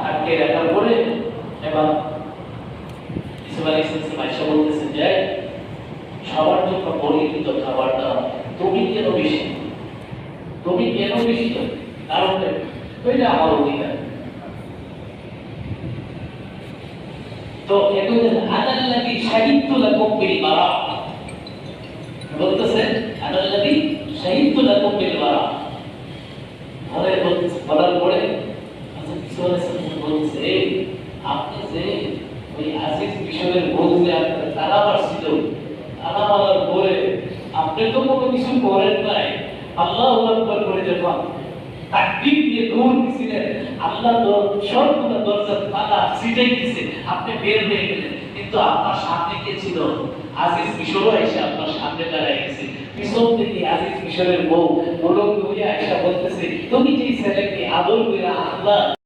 আটকে রাখার পরে এবার ইসুফ আলাইহিস সালাম আয়েশা বলতেছেন যে সবার জন্য পরিচিত খাবারটা তুমি কেন বেশি, তুমি কেন বেশি, কারণ ওইটা আমার অধিকার। তো এখন আদাল্লাযী শাহিদতু লাকুম বিল বারা বলতেছে, আদাল্লাযী শাহিদতু লাকুম বিল বারা আরে বলার পরে আচ্ছা ইসুফ আলাইহিস সালাম বলতেছে আপনি যে ওই আজিজ মিশরের বউ যে আপনার তারা পারছিল, তারা বলার পরে আপনি তো কোনো কিছু করেন নাই, আল্লাহু আকবার করে যখন তাকবীর দিয়ে দৌড় দিছিলেন, আল্লাহ তো সবগুলো দরজার তালা ছিটাই দিছে, আপনি বের হয়ে গেলেন, কিন্তু আপনার সামনে কে ছিল? আজিজ মিশরও এসে আপনার সামনে দাঁড়ায় গেছে। পিছন থেকে আজিজ মিশরের বউ বলক হইয়া এসে বলতেছে তুমি যে ছেলেকে আদর করে আল্লাহ